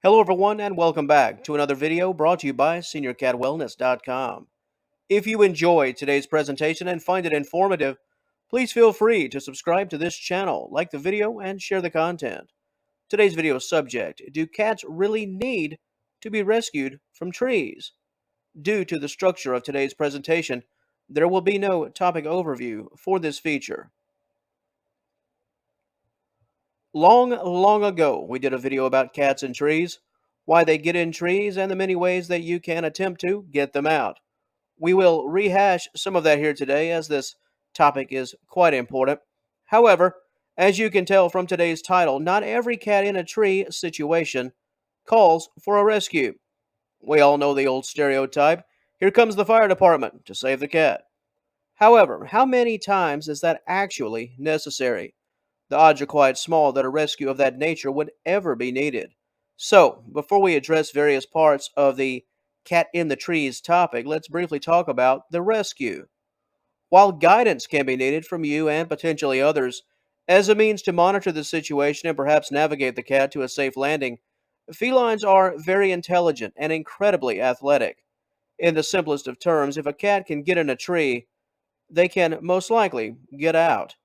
Hello, everyone, and welcome back to another video brought to you by SeniorCatWellness.com. If you enjoyed today's presentation and find it informative, please feel free to subscribe to this channel, like the video, and share the content. Today's video subject: do cats really need to be rescued from trees? Due to the structure of today's presentation, there will be no topic overview for this feature. Long ago, we did a video about cats and trees, why they get in trees, and the many ways that you can attempt to get them out. We will rehash some of that here today as this topic is quite important. However, as you can tell from today's title, not every cat in a tree situation calls for a rescue. We all know the old stereotype: here comes the fire department to save the cat. However, how many times is that actually necessary? The odds are quite small that a rescue of that nature would ever be needed. So, before we address various parts of the cat in the trees topic, let's briefly talk about the rescue. While guidance can be needed from you and potentially others as a means to monitor the situation and perhaps navigate the cat to a safe landing, felines are very intelligent and incredibly athletic. In the simplest of terms, if a cat can get in a tree, they can most likely get out.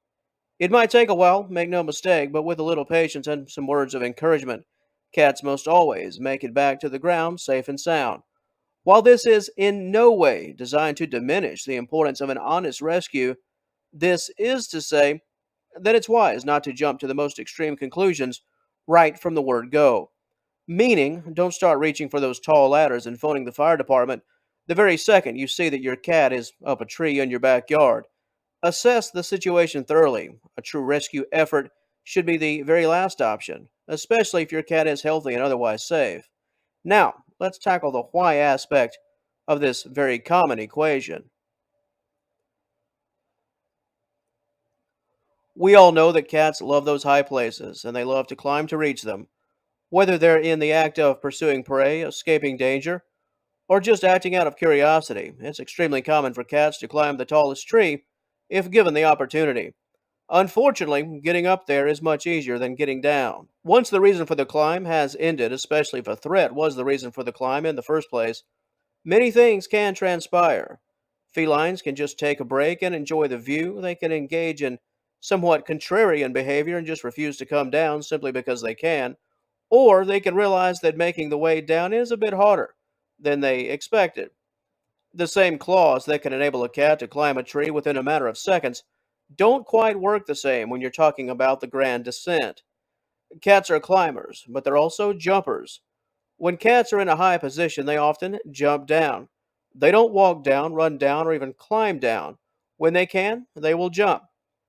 It might take a while, make no mistake, but with a little patience and some words of encouragement, cats most always make it back to the ground safe and sound. While this is in no way designed to diminish the importance of an honest rescue, this is to say that it's wise not to jump to the most extreme conclusions right from the word go. Meaning, don't start reaching for those tall ladders and phoning the fire department the very second you see that your cat is up a tree in your backyard. Assess the situation thoroughly. A true rescue effort should be the very last option, especially if your cat is healthy and otherwise safe. Now, let's tackle the why aspect of this very common equation. We all know that cats love those high places and they love to climb to reach them, whether they're in the act of pursuing prey, escaping danger, or just acting out of curiosity. It's extremely common for cats to climb the tallest tree if given the opportunity. Unfortunately, getting up there is much easier than getting down. Once the reason for the climb has ended, especially if a threat was the reason for the climb in the first place, many things can transpire. Felines can just take a break and enjoy the view. They can engage in somewhat contrarian behavior and just refuse to come down simply because they can. Or they can realize that making the way down is a bit harder than they expected. The same claws that can enable a cat to climb a tree within a matter of seconds don't quite work the same when you're talking about the grand descent. Cats are climbers, but they're also jumpers. When cats are in a high position, they often jump down. They don't walk down, run down, or even climb down. When they can, they will jump.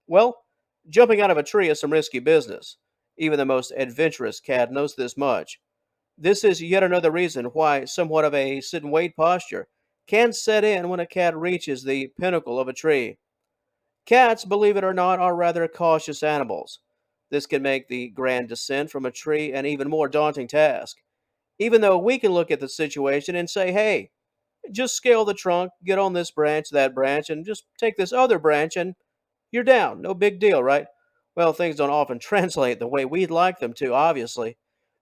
Well, jumping out of a tree is some risky business. Even the most adventurous cat knows this much. This is yet another reason why somewhat of a sit and wait posture can set in when a cat reaches the pinnacle of a tree. Cats, believe it or not, are rather cautious animals. This can make the grand descent from a tree an even more daunting task. Even though we can look at the situation and say, hey, just scale the trunk, get on this branch, that branch, and just take this other branch, and you're down. No big deal, right? Well, things don't often translate the way we'd like them to, obviously.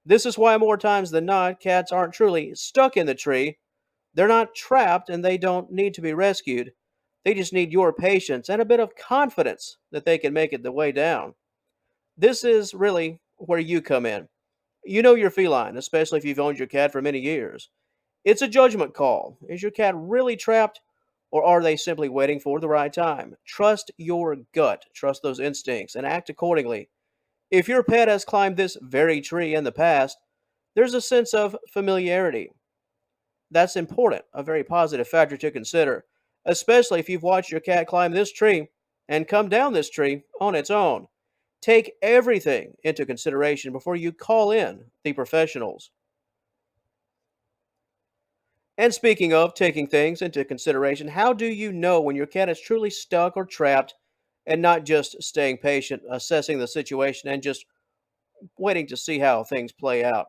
This is why, more times than not, cats aren't truly stuck in the tree. They're not trapped and they don't need to be rescued. They just need your patience and a bit of confidence that they can make it the way down. This is really where you come in. You know your feline, especially if you've owned your cat for many years. It's a judgment call. Is your cat really trapped, or are they simply waiting for the right time? Trust your gut, trust those instincts, and act accordingly. If your pet has climbed this very tree in the past, there's a sense of familiarity. That's important, a very positive factor to consider, especially if you've watched your cat climb this tree and come down this tree on its own. Take everything into consideration before you call in the professionals. And speaking of taking things into consideration, how do you know when your cat is truly stuck or trapped and not just staying patient, assessing the situation, and just waiting to see how things play out?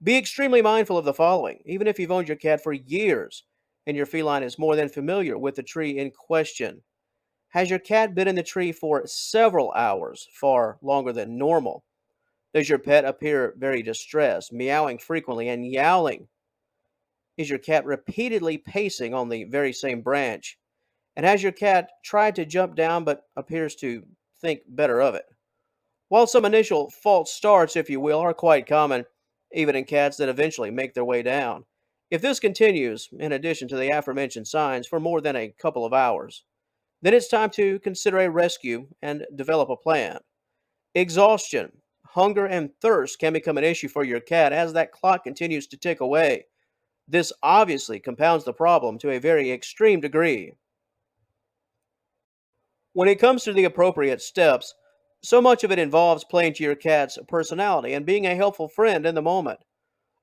Be extremely mindful of the following. Even if you've owned your cat for years and your feline is more than familiar with the tree in question, has your cat been in the tree for several hours, far longer than normal? Does your pet appear very distressed, meowing frequently and yowling? Is your cat repeatedly pacing on the very same branch? And has your cat tried to jump down but appears to think better of it? While some initial false starts, if you will, are quite common, even in cats that eventually make their way down. If this continues, in addition to the aforementioned signs, for more than a couple of hours, then it's time to consider a rescue and develop a plan. Exhaustion, hunger, and thirst can become an issue for your cat as that clock continues to tick away. This obviously compounds the problem to a very extreme degree. When it comes to the appropriate steps, so much of it involves playing to your cat's personality and being a helpful friend in the moment.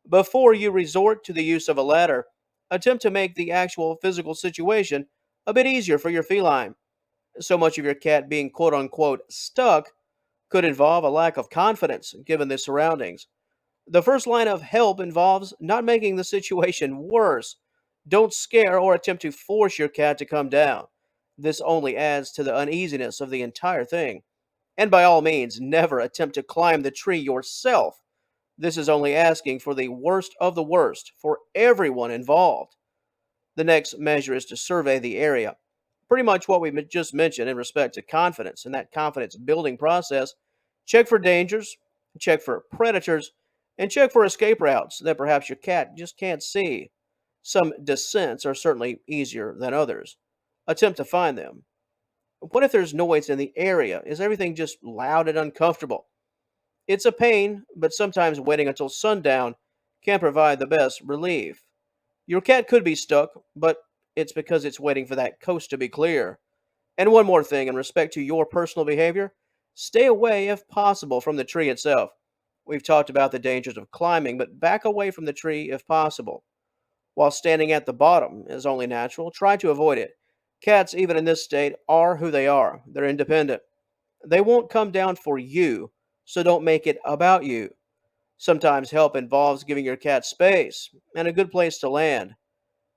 Before you resort to the use of a ladder, attempt to make the actual physical situation a bit easier for your feline. So much of your cat being quote unquote stuck could involve a lack of confidence given the surroundings. The first line of help involves not making the situation worse. Don't scare or attempt to force your cat to come down. This only adds to the uneasiness of the entire thing. And by all means, never attempt to climb the tree yourself. This is only asking for the worst of the worst for everyone involved. The next measure is to survey the area. Pretty much what we just mentioned in respect to confidence and that confidence building process. Check for dangers, check for predators, and check for escape routes that perhaps your cat just can't see. Some descents are certainly easier than others. Attempt to find them. What if there's noise in the area? Is everything just loud and uncomfortable? It's a pain, but sometimes waiting until sundown can provide the best relief. Your cat could be stuck, but it's because it's waiting for that coast to be clear. And one more thing in respect to your personal behavior, stay away if possible from the tree itself. We've talked about the dangers of climbing, but back away from the tree if possible. While standing at the bottom is only natural, try to avoid it. Cats, even in this state, are who they are. They're independent. They won't come down for you, so don't make it about you. Sometimes help involves giving your cat space and a good place to land.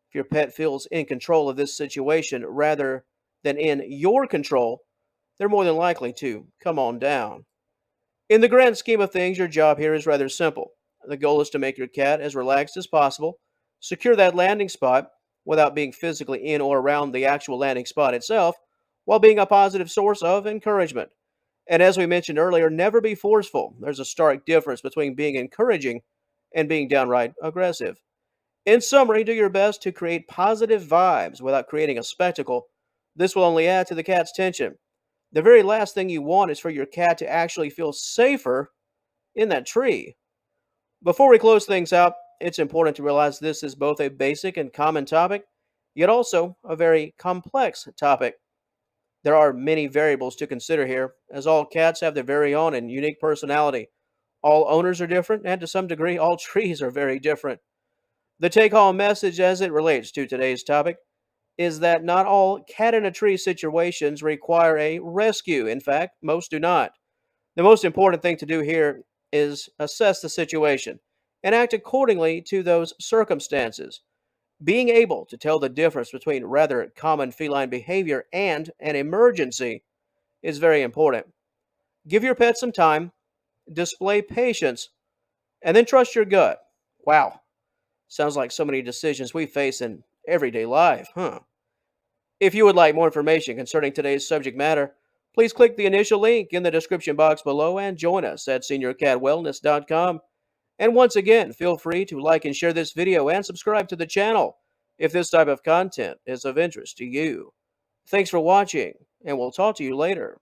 If your pet feels in control of this situation rather than in your control, they're more than likely to come on down. In the grand scheme of things, your job here is rather simple. The goal is to make your cat as relaxed as possible, secure that landing spot without being physically in or around the actual landing spot itself, while being a positive source of encouragement. And as we mentioned earlier, never be forceful. There's a stark difference between being encouraging and being downright aggressive. In summary, do your best to create positive vibes without creating a spectacle. This will only add to the cat's tension. The very last thing you want is for your cat to actually feel safer in that tree. Before we close things out, it's important to realize this is both a basic and common topic, yet also a very complex topic. There are many variables to consider here, as all cats have their very own and unique personality. All owners are different, and to some degree, all trees are very different. The take home message as it relates to today's topic is that not all cat in a tree situations require a rescue. In fact, most do not. The most important thing to do here is assess the situation and act accordingly to those circumstances. Being able to tell the difference between rather common feline behavior and an emergency is very important. Give your pet some time, display patience, and then trust your gut. Wow, sounds like so many decisions we face in everyday life, huh? If you would like more information concerning today's subject matter, please click the initial link in the description box below and join us at seniorcatwellness.com. And once again, feel free to like and share this video and subscribe to the channel if this type of content is of interest to you. Thanks for watching, and we'll talk to you later.